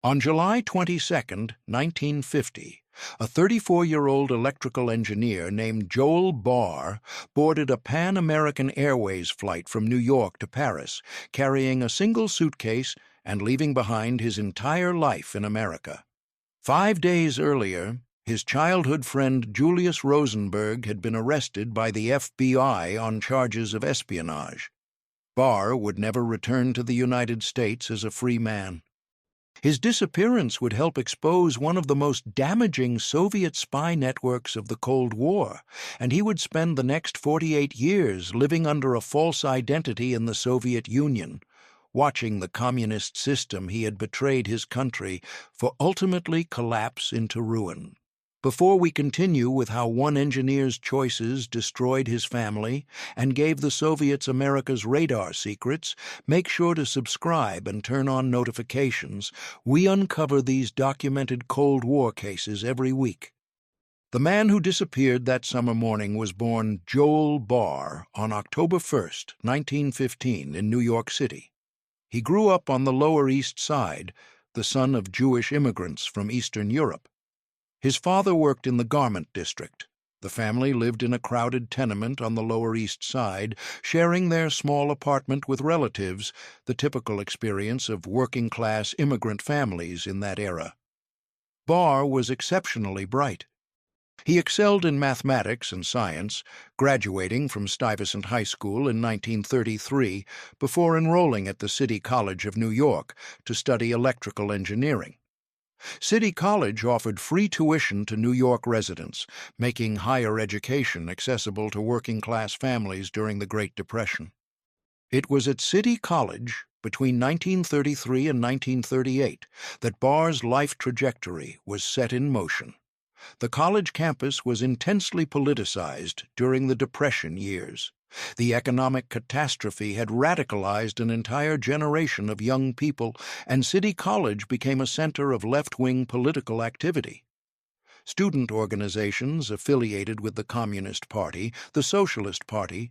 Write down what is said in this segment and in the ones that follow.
On July 22, 1950, a 34-year-old electrical engineer named Joel Barr boarded a Pan American Airways flight from New York to Paris, carrying a single suitcase and leaving behind his entire life in America. 5 days earlier, his childhood friend Julius Rosenberg had been arrested by the FBI on charges of espionage. Barr would never return to the United States as a free man. His disappearance would help expose one of the most damaging Soviet spy networks of the Cold War, and he would spend the next 48 years living under a false identity in the Soviet Union, watching the communist system he had betrayed his country for ultimately collapse into ruin. Before we continue with how one engineer's choices destroyed his family and gave the Soviets America's radar secrets, make sure to subscribe and turn on notifications. We uncover these documented Cold War cases every week. The man who disappeared that summer morning was born Joel Barr on October 1, 1915, in New York City. He grew up on the Lower East Side, the son of Jewish immigrants from Eastern Europe. His father worked in the garment district. The family lived in a crowded tenement on the Lower East Side, sharing their small apartment with relatives, the typical experience of working-class immigrant families in that era. Barr was exceptionally bright. He excelled in mathematics and science, graduating from Stuyvesant High School in 1933 before enrolling at the City College of New York to study electrical engineering. City College offered free tuition to New York residents, making higher education accessible to working-class families during the Great Depression. It was at City College, between 1933 and 1938, that Barr's life trajectory was set in motion. The college campus was intensely politicized during the Depression years. The economic catastrophe had radicalized an entire generation of young people, and City College became a center of left-wing political activity. Student organizations affiliated with the Communist Party, the Socialist Party,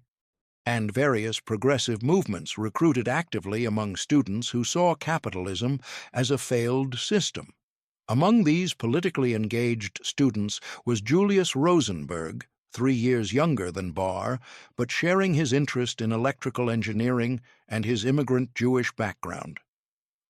and various progressive movements recruited actively among students who saw capitalism as a failed system. Among these politically engaged students was Julius Rosenberg, 3 years younger than Barr, but sharing his interest in electrical engineering and his immigrant Jewish background.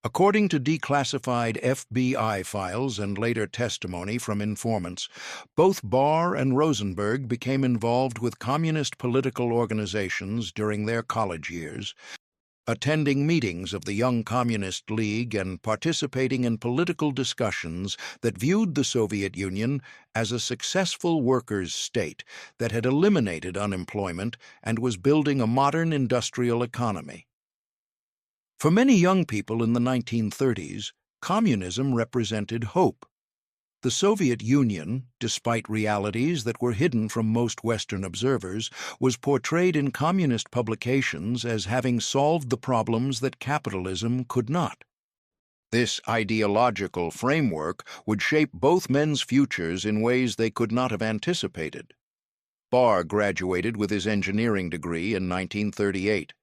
According to declassified FBI files and later testimony from informants, both Barr and Rosenberg became involved with communist political organizations during their college years, attending meetings of the Young Communist League and participating in political discussions that viewed the Soviet Union as a successful workers' state that had eliminated unemployment and was building a modern industrial economy. For many young people in the 1930s, communism represented hope. The Soviet Union, despite realities that were hidden from most Western observers, was portrayed in communist publications as having solved the problems that capitalism could not. This ideological framework would shape both men's futures in ways they could not have anticipated. Barr graduated with his engineering degree in 1938.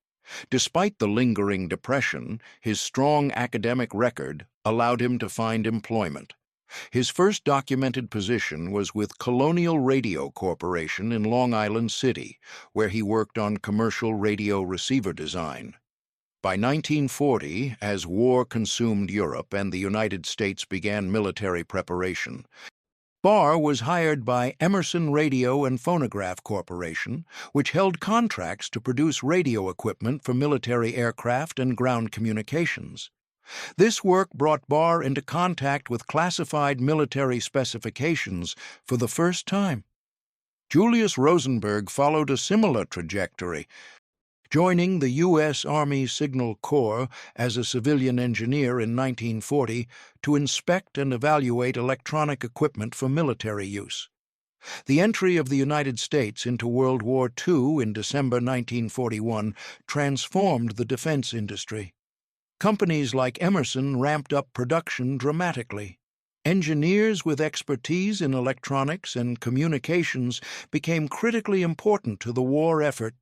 Despite the lingering depression, his strong academic record allowed him to find employment. His first documented position was with Colonial Radio Corporation in Long Island City, where he worked on commercial radio receiver design. By 1940, as war consumed Europe and the United States began military preparation, Barr was hired by Emerson Radio and Phonograph Corporation, which held contracts to produce radio equipment for military aircraft and ground communications. This work brought Barr into contact with classified military specifications for the first time. Julius Rosenberg followed a similar trajectory, joining the U.S. Army Signal Corps as a civilian engineer in 1940 to inspect and evaluate electronic equipment for military use. The entry of the United States into World War II in December 1941 transformed the defense industry. Companies like Emerson ramped up production dramatically. Engineers with expertise in electronics and communications became critically important to the war effort.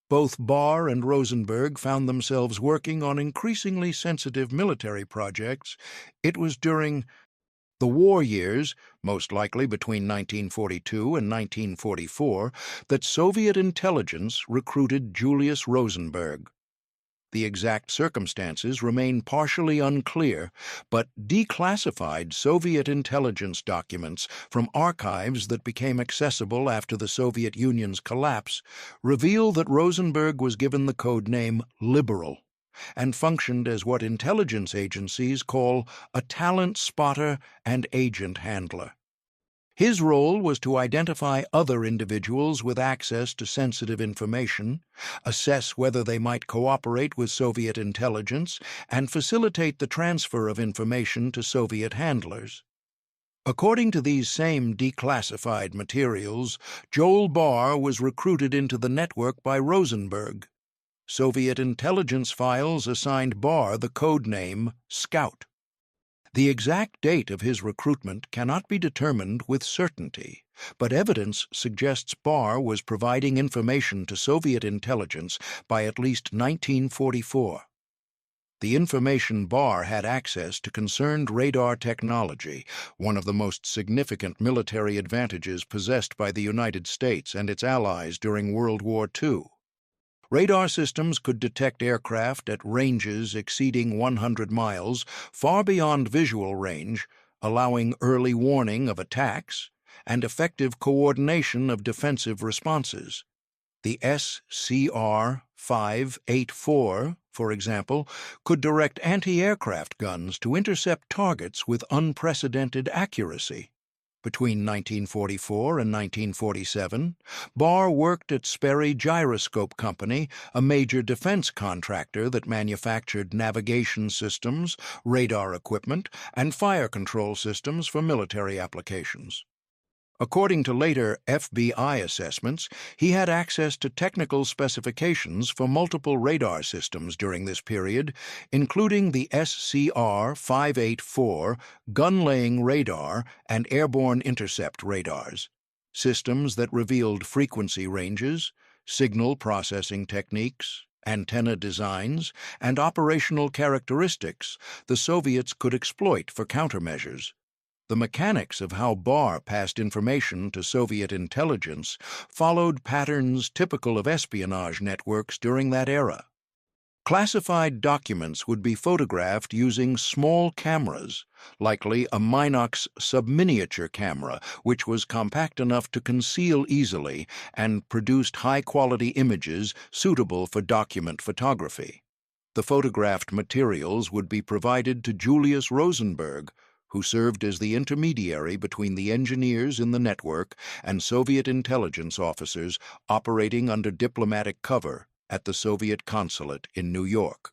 Both Barr and Rosenberg found themselves working on increasingly sensitive military projects. It was during the war years, most likely between 1942 and 1944, that Soviet intelligence recruited Julius Rosenberg. The exact circumstances remain partially unclear, but declassified Soviet intelligence documents from archives that became accessible after the Soviet Union's collapse reveal that Rosenberg was given the code name Liberal and functioned as what intelligence agencies call a talent spotter and agent handler. His role was to identify other individuals with access to sensitive information, assess whether they might cooperate with Soviet intelligence, and facilitate the transfer of information to Soviet handlers. According to these same declassified materials, Joel Barr was recruited into the network by Rosenberg. Soviet intelligence files assigned Barr the code name Scout. The exact date of his recruitment cannot be determined with certainty, but evidence suggests Barr was providing information to Soviet intelligence by at least 1944. The information Barr had access to concerned radar technology, one of the most significant military advantages possessed by the United States and its allies during World War II. Radar systems could detect aircraft at ranges exceeding 100 miles, far beyond visual range, allowing early warning of attacks and effective coordination of defensive responses. The SCR-584, for example, could direct anti-aircraft guns to intercept targets with unprecedented accuracy. Between 1944 and 1947, Barr worked at Sperry Gyroscope Company, a major defense contractor that manufactured navigation systems, radar equipment, and fire control systems for military applications. According to later FBI assessments, he had access to technical specifications for multiple radar systems during this period, including the SCR-584 gun-laying radar and airborne intercept radars, systems that revealed frequency ranges, signal processing techniques, antenna designs, and operational characteristics the Soviets could exploit for countermeasures. The mechanics of how Barr passed information to Soviet intelligence followed patterns typical of espionage networks during that era. Classified documents would be photographed using small cameras, likely a Minox subminiature camera, which was compact enough to conceal easily and produced high-quality images suitable for document photography. The photographed materials would be provided to Julius Rosenberg, who served as the intermediary between the engineers in the network and Soviet intelligence officers operating under diplomatic cover at the Soviet consulate in New York.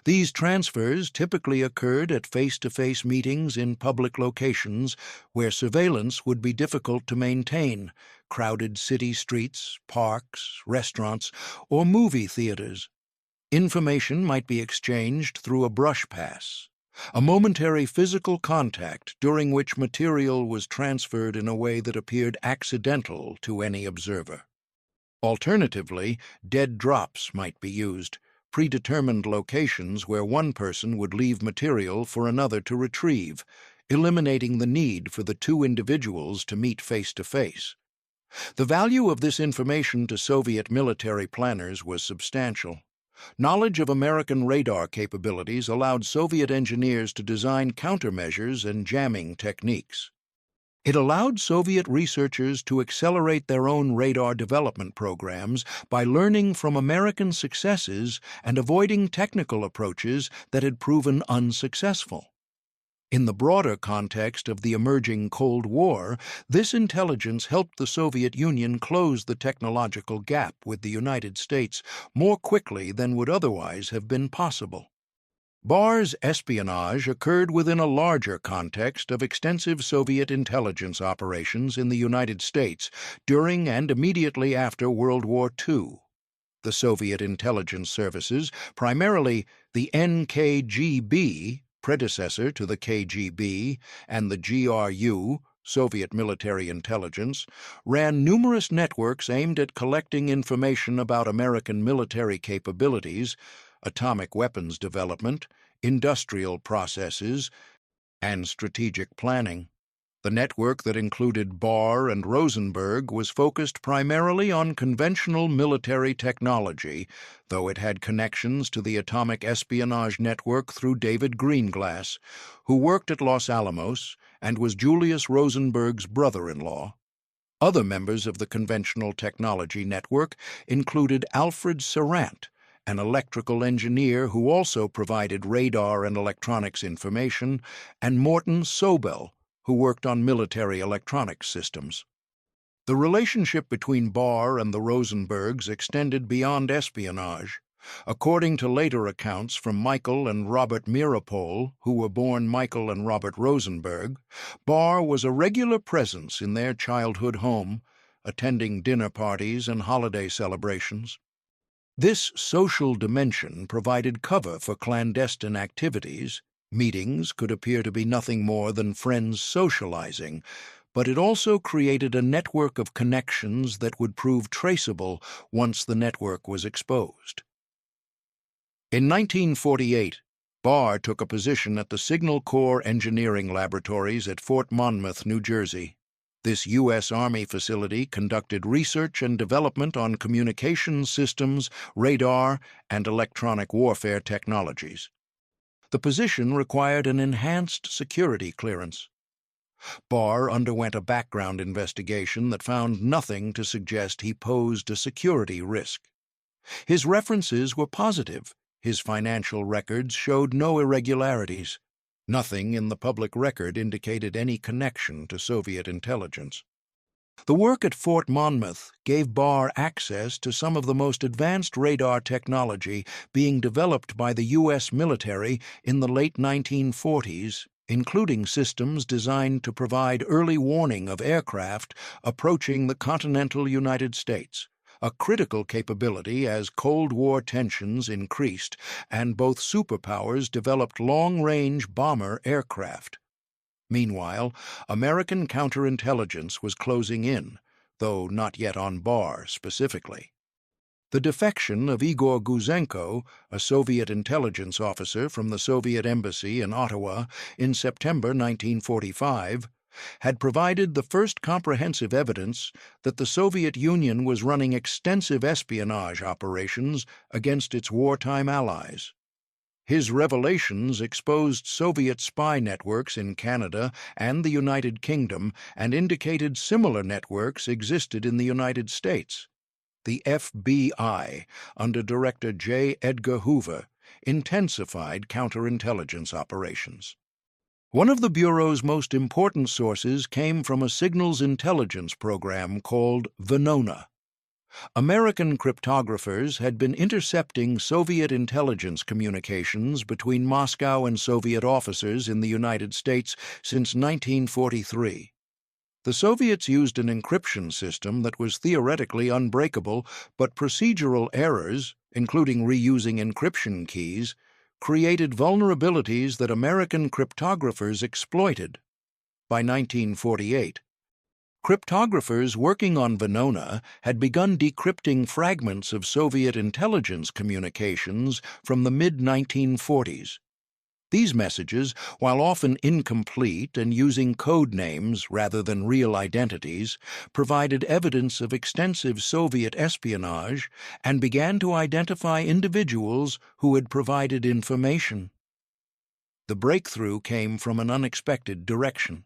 These transfers typically occurred at face-to-face meetings in public locations where surveillance would be difficult to maintain: crowded city streets, parks, restaurants, or movie theaters. Information might be exchanged through a brush pass, a momentary physical contact during which material was transferred in a way that appeared accidental to any observer. Alternatively, dead drops might be used, predetermined locations where one person would leave material for another to retrieve, eliminating the need for the two individuals to meet face-to-face. The value of this information to Soviet military planners was substantial. Knowledge of American radar capabilities allowed Soviet engineers to design countermeasures and jamming techniques. It allowed Soviet researchers to accelerate their own radar development programs by learning from American successes and avoiding technical approaches that had proven unsuccessful. In the broader context of the emerging Cold War, this intelligence helped the Soviet Union close the technological gap with the United States more quickly than would otherwise have been possible. Barr's espionage occurred within a larger context of extensive Soviet intelligence operations in the United States during and immediately after World War II. The Soviet intelligence services, primarily the NKGB, predecessor to the KGB, and the GRU, Soviet military intelligence, ran numerous networks aimed at collecting information about American military capabilities, atomic weapons development, industrial processes, and strategic planning. The network that included Barr and Rosenberg was focused primarily on conventional military technology, though it had connections to the atomic espionage network through David Greenglass, who worked at Los Alamos and was Julius Rosenberg's brother-in-law. Other members of the conventional technology network included Alfred Serant, an electrical engineer who also provided radar and electronics information, and Morton Sobel, who worked on military electronics systems. The relationship between Barr and the Rosenbergs extended beyond espionage. According to later accounts from Michael and Robert Meeropol, who were born Michael and Robert Rosenberg, Barr was a regular presence in their childhood home, attending dinner parties and holiday celebrations. This social dimension provided cover for clandestine activities. Meetings could appear to be nothing more than friends socializing, but it also created a network of connections that would prove traceable once the network was exposed. In 1948, Barr took a position at the Signal Corps Engineering Laboratories at Fort Monmouth, New Jersey. This U.S. Army facility conducted research and development on communications systems, radar, and electronic warfare technologies. The position required an enhanced security clearance. Barr underwent a background investigation that found nothing to suggest he posed a security risk. His references were positive. His financial records showed no irregularities. Nothing in the public record indicated any connection to Soviet intelligence. The work at Fort Monmouth gave Barr access to some of the most advanced radar technology being developed by the U.S. military in the late 1940s, including systems designed to provide early warning of aircraft approaching the continental United States, a critical capability as Cold War tensions increased and both superpowers developed long-range bomber aircraft. Meanwhile, American counterintelligence was closing in, though not yet on Barr specifically. The defection of Igor Guzenko, a Soviet intelligence officer from the Soviet embassy in Ottawa in September 1945, had provided the first comprehensive evidence that the Soviet Union was running extensive espionage operations against its wartime allies. His revelations exposed Soviet spy networks in Canada and the United Kingdom and indicated similar networks existed in the United States. The FBI, under Director J. Edgar Hoover, intensified counterintelligence operations. One of the Bureau's most important sources came from a signals intelligence program called Venona. American cryptographers had been intercepting Soviet intelligence communications between Moscow and Soviet officers in the United States since 1943. The Soviets used an encryption system that was theoretically unbreakable, but procedural errors, including reusing encryption keys, created vulnerabilities that American cryptographers exploited. By 1948, cryptographers working on Venona had begun decrypting fragments of Soviet intelligence communications from the mid-1940s. These messages, while often incomplete and using code names rather than real identities, provided evidence of extensive Soviet espionage and began to identify individuals who had provided information. The breakthrough came from an unexpected direction.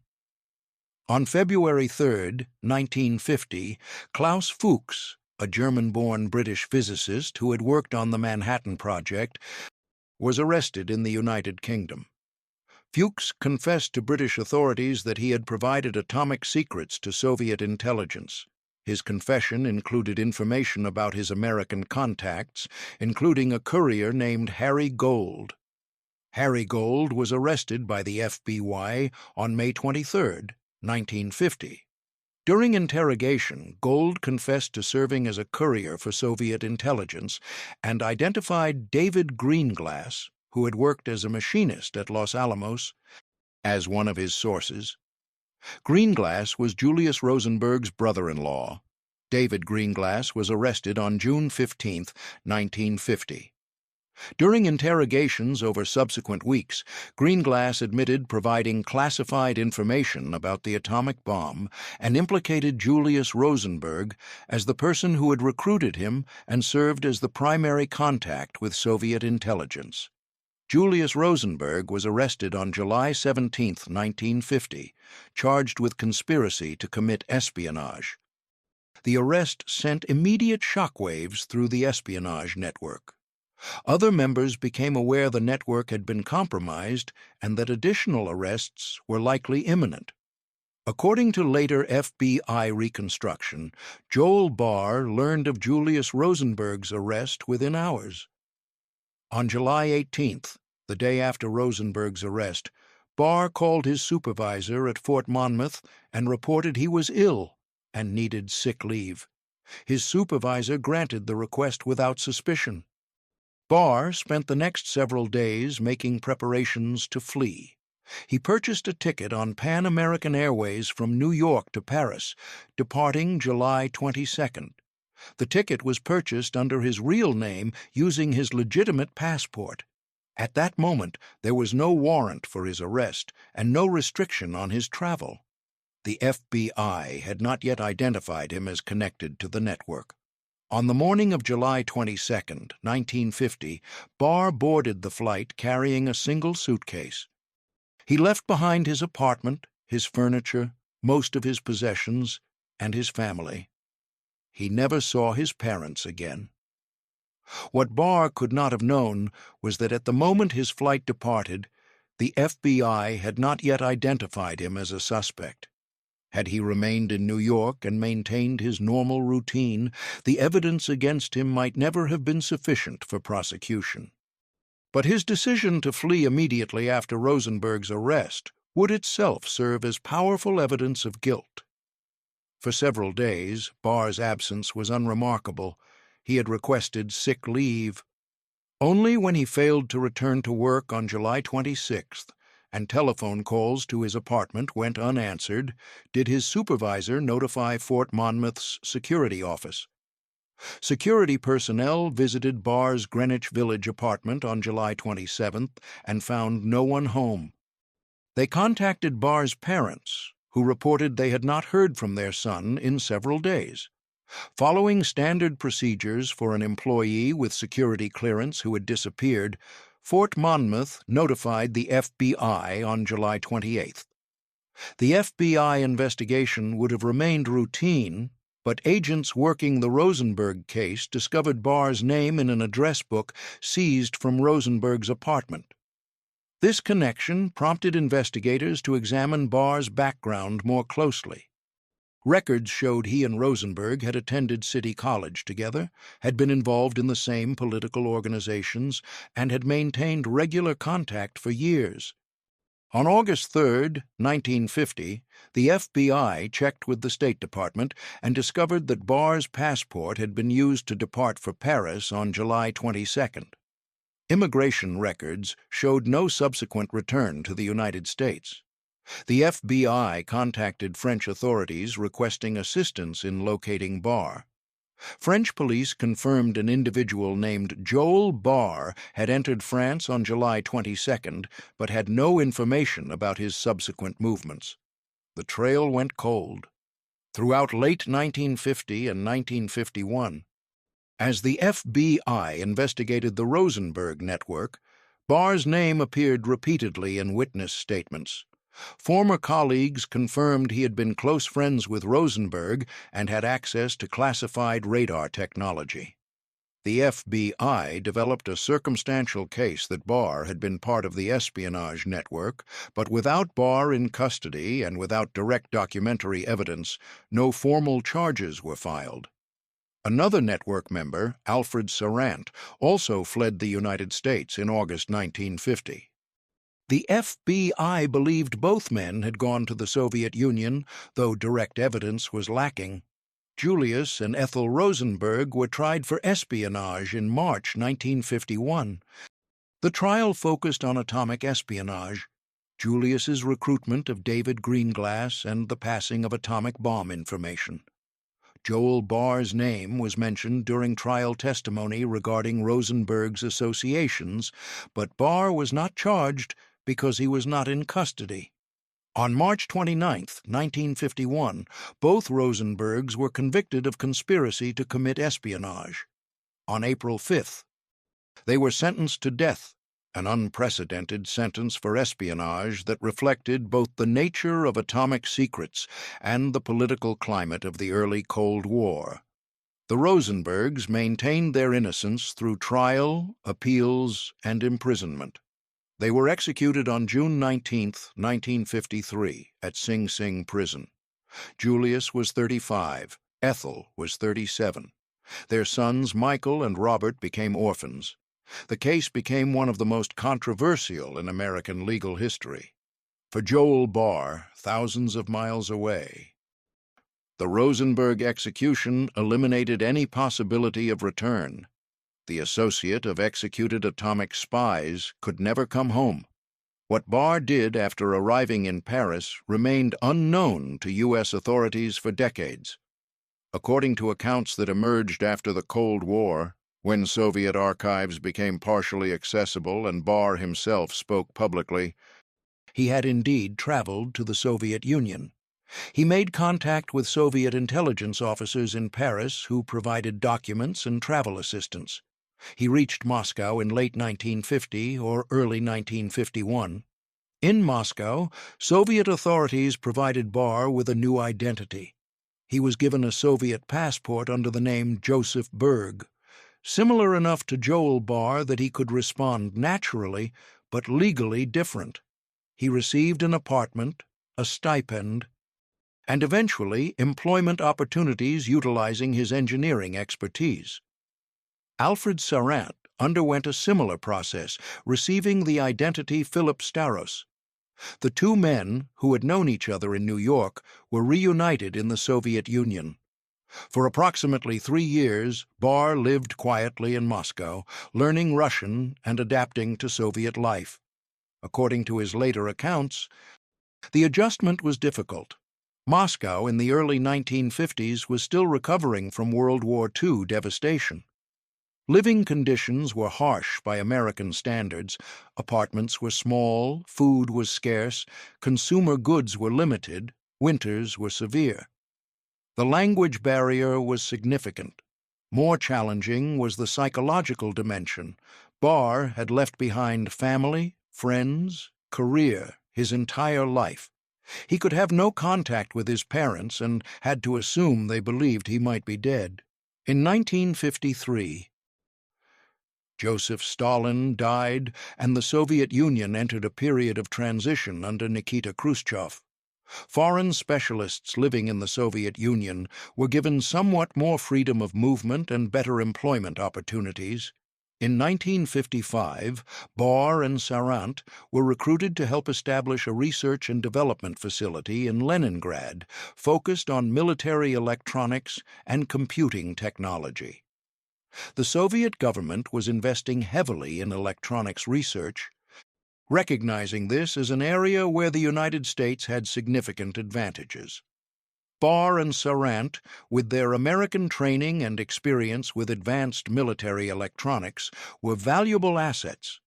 On February 3, 1950, Klaus Fuchs, a German-born British physicist who had worked on the Manhattan Project, was arrested in the United Kingdom. Fuchs confessed to British authorities that he had provided atomic secrets to Soviet intelligence. His confession included information about his American contacts, including a courier named Harry Gold. Harry Gold was arrested by the FBI on May 23, 1950. During interrogation, Gold confessed to serving as a courier for Soviet intelligence and identified David Greenglass, who had worked as a machinist at Los Alamos, as one of his sources. Greenglass was Julius Rosenberg's brother-in-law. David Greenglass was arrested on June 15, 1950. During interrogations over subsequent weeks, Greenglass admitted providing classified information about the atomic bomb and implicated Julius Rosenberg as the person who had recruited him and served as the primary contact with Soviet intelligence. Julius Rosenberg was arrested on July 17, 1950, charged with conspiracy to commit espionage. The arrest sent immediate shockwaves through the espionage network. Other members became aware the network had been compromised and that additional arrests were likely imminent. According to later FBI reconstruction, Joel Barr learned of Julius Rosenberg's arrest within hours. On July 18th, the day after Rosenberg's arrest, Barr called his supervisor at Fort Monmouth and reported he was ill and needed sick leave. His supervisor granted the request without suspicion. Barr spent the next several days making preparations to flee. He purchased a ticket on Pan American Airways from New York to Paris, departing July 22nd. The ticket was purchased under his real name using his legitimate passport. At that moment, there was no warrant for his arrest and no restriction on his travel. The FBI had not yet identified him as connected to the network. On the morning of July 22, 1950, Barr boarded the flight carrying a single suitcase. He left behind his apartment, his furniture, most of his possessions, and his family. He never saw his parents again. What Barr could not have known was that at the moment his flight departed, the FBI had not yet identified him as a suspect. Had he remained in New York and maintained his normal routine, the evidence against him might never have been sufficient for prosecution. But his decision to flee immediately after Rosenberg's arrest would itself serve as powerful evidence of guilt. For several days, Barr's absence was unremarkable. He had requested sick leave. Only when he failed to return to work on July 26th and telephone calls to his apartment went unanswered did his supervisor notify Fort Monmouth's security office. Security personnel visited Barr's Greenwich Village apartment on July 27th and found no one home. They contacted Barr's parents, who reported they had not heard from their son in several days. Following standard procedures for an employee with security clearance who had disappeared, Fort Monmouth notified the FBI on July 28th. The FBI investigation would have remained routine, but agents working the Rosenberg case discovered Barr's name in an address book seized from Rosenberg's apartment. This connection prompted investigators to examine Barr's background more closely. Records showed he and Rosenberg had attended City College together, had been involved in the same political organizations, and had maintained regular contact for years. On August 3, 1950, the FBI checked with the State Department and discovered that Barr's passport had been used to depart for Paris on July 22nd. Immigration records showed no subsequent return to the United States. The FBI contacted French authorities requesting assistance in locating Barr. French police confirmed an individual named Joel Barr had entered France on July 22nd, but had no information about his subsequent movements. The trail went cold. Throughout late 1950 and 1951, as the FBI investigated the Rosenberg network, Barr's name appeared repeatedly in witness statements. Former colleagues confirmed he had been close friends with Rosenberg and had access to classified radar technology. The FBI developed a circumstantial case that Barr had been part of the espionage network, but without Barr in custody and without direct documentary evidence, no formal charges were filed. Another network member, Alfred Sarant, also fled the United States in August 1950. The FBI believed both men had gone to the Soviet Union, though direct evidence was lacking. Julius and Ethel Rosenberg were tried for espionage in March 1951. The trial focused on atomic espionage. Julius's recruitment of David Greenglass and the passing of atomic bomb information. Joel Barr's name was mentioned during trial testimony regarding Rosenberg's associations, but Barr was not charged because he was not in custody. On March 29, 1951, both Rosenbergs were convicted of conspiracy to commit espionage. On April 5th, they were sentenced to death, an unprecedented sentence for espionage that reflected both the nature of atomic secrets and the political climate of the early Cold War. The Rosenbergs maintained their innocence through trial, appeals, and imprisonment. They were executed on June 19, 1953, at Sing Sing Prison. Julius was 35, Ethel was 37. Their sons Michael and Robert became orphans. The case became one of the most controversial in American legal history. For Joel Barr, thousands of miles away, the Rosenberg execution eliminated any possibility of return. The associate of executed atomic spies could never come home. What Barr did after arriving in Paris remained unknown to U.S. authorities for decades. According to accounts that emerged after the Cold War, when Soviet archives became partially accessible and Barr himself spoke publicly, he had indeed traveled to the Soviet Union. He made contact with Soviet intelligence officers in Paris who provided documents and travel assistance. He reached Moscow in late 1950 or early 1951. In Moscow, Soviet authorities provided Barr with a new identity. He was given a Soviet passport under the name Joseph Berg, similar enough to Joel Barr that he could respond naturally, but legally different. He received an apartment, a stipend, and eventually employment opportunities utilizing his engineering expertise. Alfred Sarant underwent a similar process, receiving the identity Philip Staros. The two men, who had known each other in New York, were reunited in the Soviet Union. For approximately 3 years, Barr lived quietly in Moscow, learning Russian and adapting to Soviet life. According to his later accounts, the adjustment was difficult. Moscow in the early 1950s was still recovering from World War II devastation. Living conditions were harsh by American standards. Apartments were small, food was scarce, consumer goods were limited, winters were severe. The language barrier was significant. More challenging was the psychological dimension. Barr had left behind family, friends, career, his entire life. He could have no contact with his parents and had to assume they believed he might be dead. In 1953, Joseph Stalin died, and the Soviet Union entered a period of transition under Nikita Khrushchev. Foreign specialists living in the Soviet Union were given somewhat more freedom of movement and better employment opportunities. In 1955, Barr and Sarant were recruited to help establish a research and development facility in Leningrad focused on military electronics and computing technology. The Soviet government was investing heavily in electronics research, recognizing this as an area where the United States had significant advantages. Barr and Sarant, with their American training and experience with advanced military electronics, were valuable assets.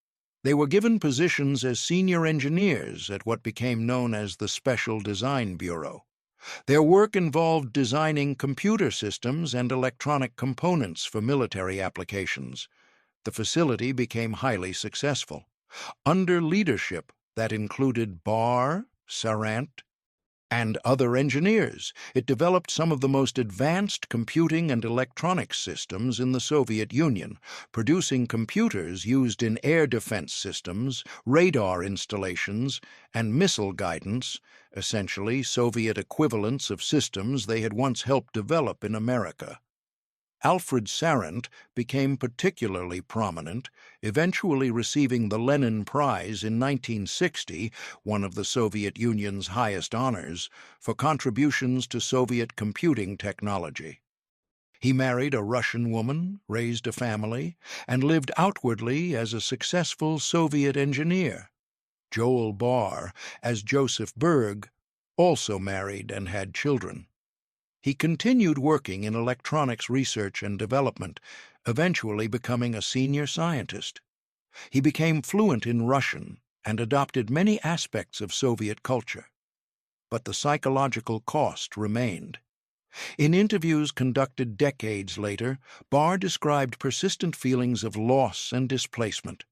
They were given positions as senior engineers at what became known as the Special Design Bureau. Their work involved designing computer systems and electronic components for military applications. The facility became highly successful. Under leadership that included Barr, Sarant, and other engineers, it developed some of the most advanced computing and electronics systems in the Soviet Union, producing computers used in air defense systems, radar installations, and missile guidance, essentially Soviet equivalents of systems they had once helped develop in America. Alfred Sarant became particularly prominent, eventually receiving the Lenin Prize in 1960, one of the Soviet Union's highest honors, for contributions to Soviet computing technology. He married a Russian woman, raised a family, and lived outwardly as a successful Soviet engineer. Joel Barr, as Joseph Berg, also married and had children. He continued working in electronics research and development, eventually becoming a senior scientist. He became fluent in Russian and adopted many aspects of Soviet culture. But the psychological cost remained. In interviews conducted decades later, Barr described persistent feelings of loss and displacement.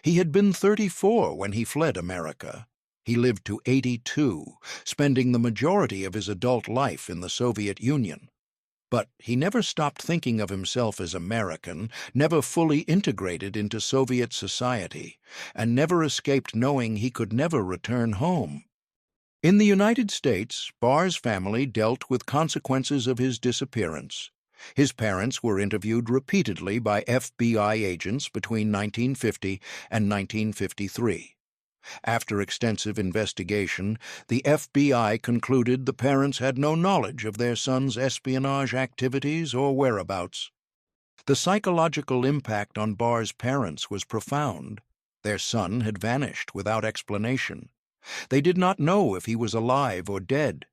He had been 34 when he fled America. He lived to 82, spending the majority of his adult life in the Soviet Union. But he never stopped thinking of himself as American, never fully integrated into Soviet society, and never escaped knowing he could never return home. In the United States, Barr's family dealt with consequences of his disappearance. His parents were interviewed repeatedly by FBI agents between 1950 and 1953. After extensive investigation, the FBI concluded the parents had no knowledge of their son's espionage activities or whereabouts. The psychological impact on Barr's parents was profound. Their son had vanished without explanation. They did not know if he was alive or dead.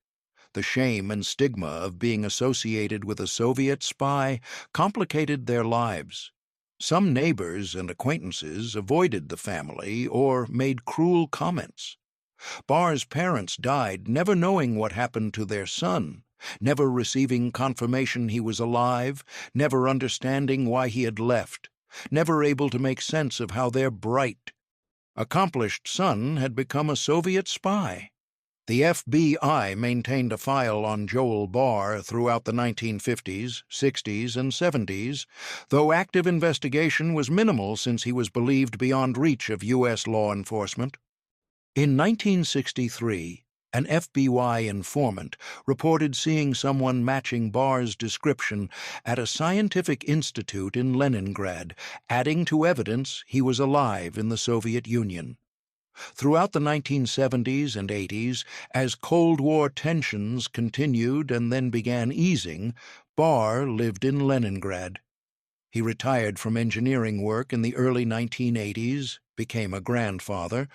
The shame and stigma of being associated with a Soviet spy complicated their lives. Some neighbors and acquaintances avoided the family or made cruel comments. Barr's parents died never knowing what happened to their son, never receiving confirmation he was alive, never understanding why he had left, never able to make sense of how their bright, accomplished son had become a Soviet spy. The FBI maintained a file on Joel Barr throughout the 1950s, 60s, and 70s, though active investigation was minimal since he was believed beyond reach of U.S. law enforcement. In 1963, an FBI informant reported seeing someone matching Barr's description at a scientific institute in Leningrad, adding to evidence he was alive in the Soviet Union. Throughout the 1970s and 80s, as Cold War tensions continued and then began easing, Barr lived in Leningrad. He retired from engineering work in the early 1980s, became a grandfather,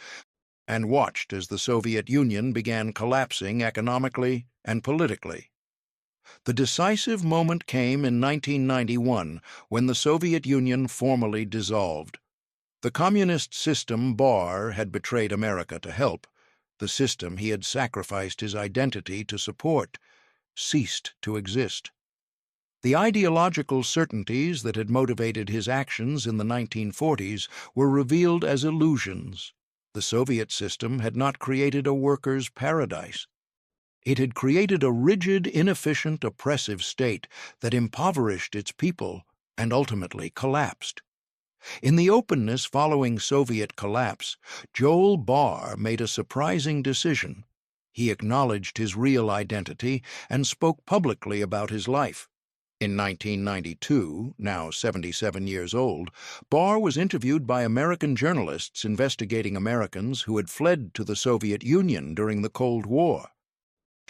and watched as the Soviet Union began collapsing economically and politically. The decisive moment came in 1991 when the Soviet Union formally dissolved. The communist system Barr had betrayed America to help, the system he had sacrificed his identity to support, ceased to exist. The ideological certainties that had motivated his actions in the 1940s were revealed as illusions. The Soviet system had not created a workers' paradise. It had created a rigid, inefficient, oppressive state that impoverished its people and ultimately collapsed. In the openness following Soviet collapse, Joel Barr made a surprising decision. He acknowledged his real identity and spoke publicly about his life. In 1992, now 77 years old, Barr was interviewed by American journalists investigating Americans who had fled to the Soviet Union during the Cold War.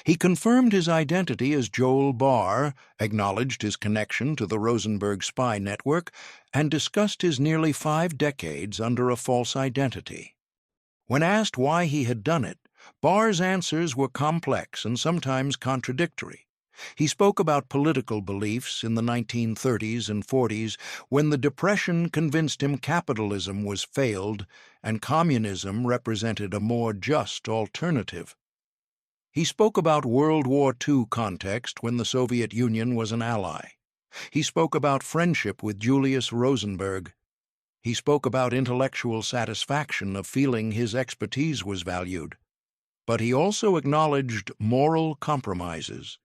He confirmed his identity as Joel Barr, acknowledged his connection to the Rosenberg spy network, and discussed his nearly 5 decades under a false identity. When asked why he had done it, Barr's answers were complex and sometimes contradictory. He spoke about political beliefs in the 1930s and 40s when the Depression convinced him capitalism was failed and communism represented a more just alternative. He spoke about World War II context when the Soviet Union was an ally. He spoke about friendship with Julius Rosenberg. He spoke about intellectual satisfaction of feeling his expertise was valued. But he also acknowledged moral compromises,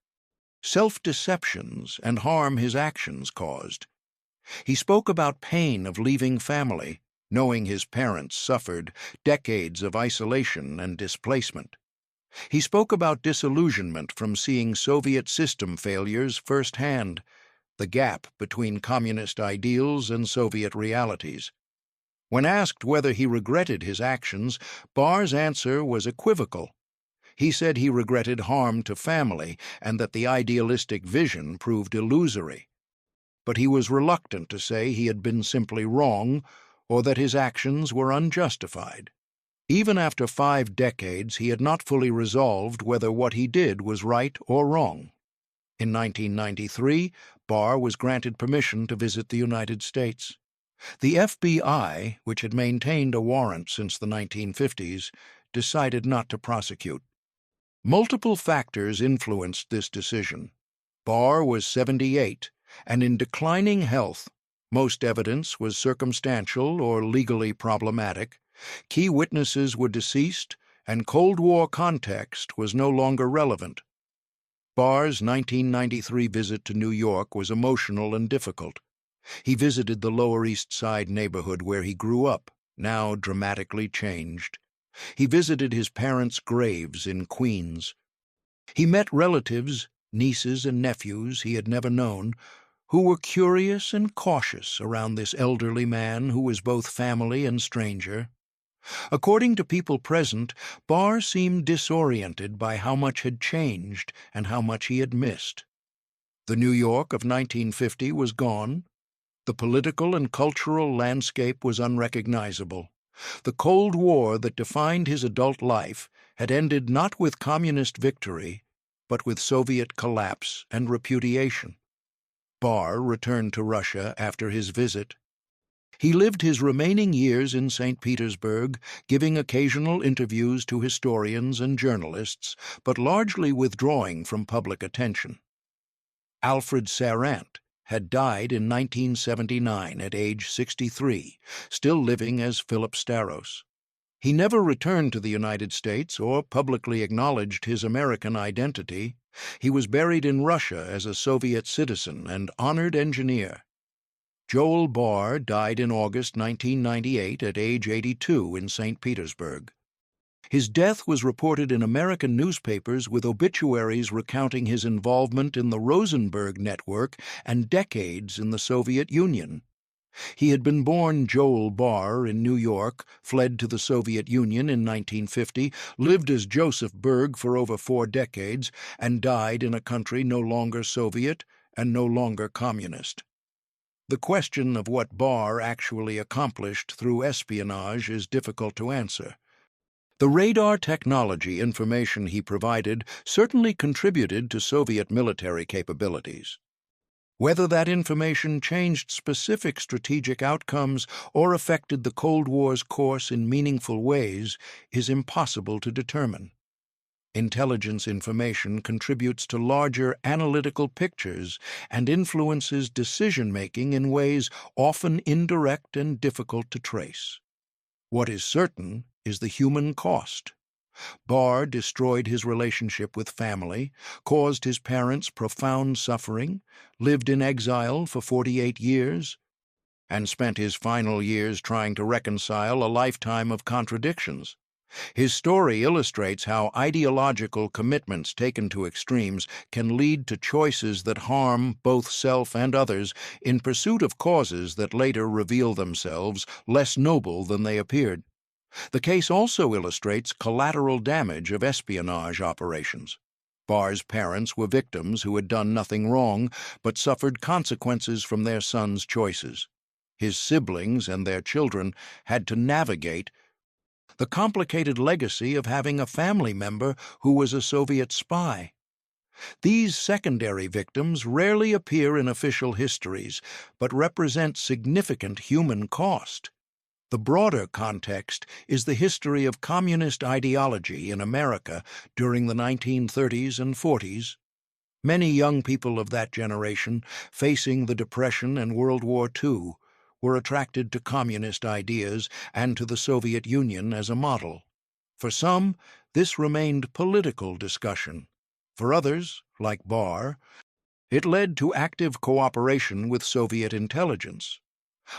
self-deceptions, and harm his actions caused. He spoke about pain of leaving family, knowing his parents suffered decades of isolation and displacement. He spoke about disillusionment from seeing Soviet system failures firsthand, the gap between communist ideals and Soviet realities. When asked whether he regretted his actions, Barr's answer was equivocal. He said he regretted harm to family and that the idealistic vision proved illusory. But he was reluctant to say he had been simply wrong or that his actions were unjustified. Even after 5 decades, he had not fully resolved whether what he did was right or wrong. In 1993, Barr was granted permission to visit the United States. The FBI, which had maintained a warrant since the 1950s, decided not to prosecute. Multiple factors influenced this decision. Barr was 78 and in declining health. Most evidence was circumstantial or legally problematic. Key witnesses were deceased, and Cold War context was no longer relevant. Barr's 1993 visit to New York was emotional and difficult. He visited the Lower East Side neighborhood where he grew up, now dramatically changed. He visited his parents' graves in Queens. He met relatives, nieces and nephews he had never known, who were curious and cautious around this elderly man who was both family and stranger. According to people present, Barr seemed disoriented by how much had changed and how much he had missed. The New York of 1950 was gone. The political and cultural landscape was unrecognizable. The Cold War that defined his adult life had ended not with communist victory, but with Soviet collapse and repudiation. Barr returned to Russia after his visit. He lived his remaining years in St. Petersburg, giving occasional interviews to historians and journalists, but largely withdrawing from public attention. Alfred Sarant had died in 1979 at age 63, still living as Philip Staros. He never returned to the United States or publicly acknowledged his American identity. He was buried in Russia as a Soviet citizen and honored engineer. Joel Barr died in August 1998 at age 82 in St. Petersburg. His death was reported in American newspapers with obituaries recounting his involvement in the Rosenberg network and decades in the Soviet Union. He had been born Joel Barr in New York, fled to the Soviet Union in 1950, lived as Joseph Berg for over 4 decades, and died in a country no longer Soviet and no longer communist. The question of what Barr actually accomplished through espionage is difficult to answer. The radar technology information he provided certainly contributed to Soviet military capabilities. Whether that information changed specific strategic outcomes or affected the Cold War's course in meaningful ways is impossible to determine. Intelligence information contributes to larger analytical pictures and influences decision-making in ways often indirect and difficult to trace. What is certain is the human cost. Barr destroyed his relationship with family, caused his parents profound suffering, lived in exile for 48 years, and spent his final years trying to reconcile a lifetime of contradictions. His story illustrates how ideological commitments taken to extremes can lead to choices that harm both self and others in pursuit of causes that later reveal themselves less noble than they appeared. The case also illustrates collateral damage of espionage operations. Barr's parents were victims who had done nothing wrong but suffered consequences from their son's choices. His siblings and their children had to navigate the complicated legacy of having a family member who was a Soviet spy. These secondary victims rarely appear in official histories, but represent significant human cost. The broader context is the history of communist ideology in America during the 1930s and 40s. Many young people of that generation, facing the Depression and World War II, were attracted to communist ideas and to the Soviet Union as a model. For some, this remained political discussion. For others, like Barr, it led to active cooperation with Soviet intelligence.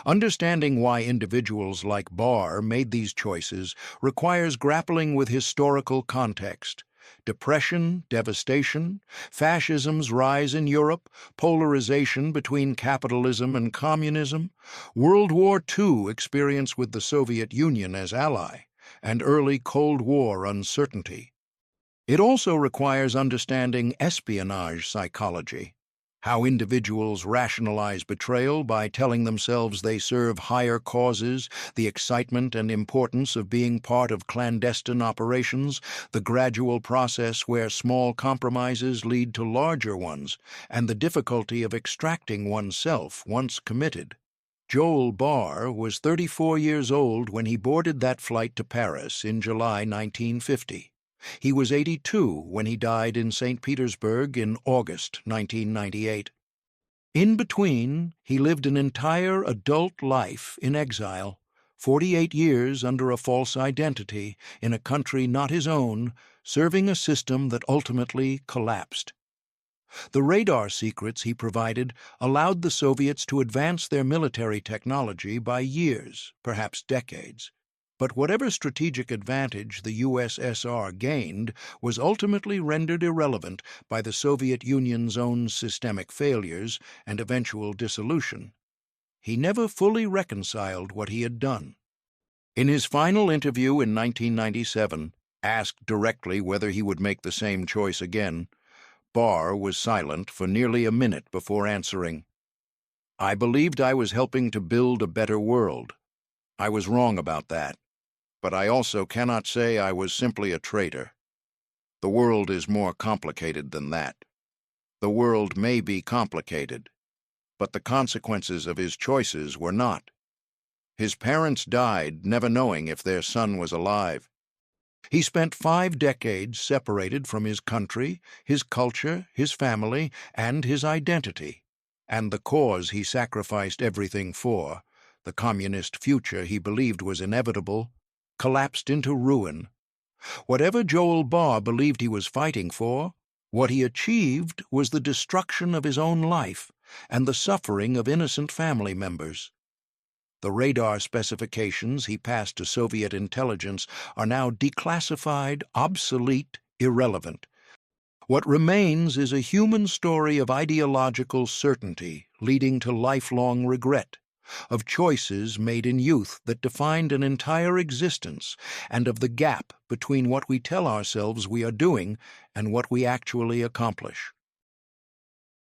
Understanding why individuals like Barr made these choices requires grappling with historical context. Depression, devastation, fascism's rise in Europe, polarization between capitalism and communism, World War II experience with the Soviet Union as ally, and early Cold War uncertainty. It also requires understanding espionage psychology. How individuals rationalize betrayal by telling themselves they serve higher causes, the excitement and importance of being part of clandestine operations, the gradual process where small compromises lead to larger ones, and the difficulty of extracting oneself once committed. Joel Barr was 34 years old when he boarded that flight to Paris in July 1950. He was 82 when he died in St. Petersburg in August 1998. In between, he lived an entire adult life in exile, 48 years under a false identity, in a country not his own, serving a system that ultimately collapsed. The radar secrets he provided allowed the Soviets to advance their military technology by years, perhaps decades. But whatever strategic advantage the USSR gained was ultimately rendered irrelevant by the Soviet Union's own systemic failures and eventual dissolution. He never fully reconciled what he had done. In his final interview in 1997, asked directly whether he would make the same choice again, Barr was silent for nearly a minute before answering. "I believed I was helping to build a better world. I was wrong about that. But I also cannot say I was simply a traitor. The world is more complicated than that. The world may be complicated, but the consequences of his choices were not. His parents died never knowing if their son was alive. He spent 5 decades separated from his country, his culture, his family, and his identity, and the cause he sacrificed everything for, the communist future he believed was inevitable, collapsed into ruin. Whatever Joel Barr believed he was fighting for, what he achieved was the destruction of his own life and the suffering of innocent family members. The radar specifications he passed to Soviet intelligence are now declassified, obsolete, irrelevant. What remains is a human story of ideological certainty leading to lifelong regret, of choices made in youth that defined an entire existence, and of the gap between what we tell ourselves we are doing and what we actually accomplish.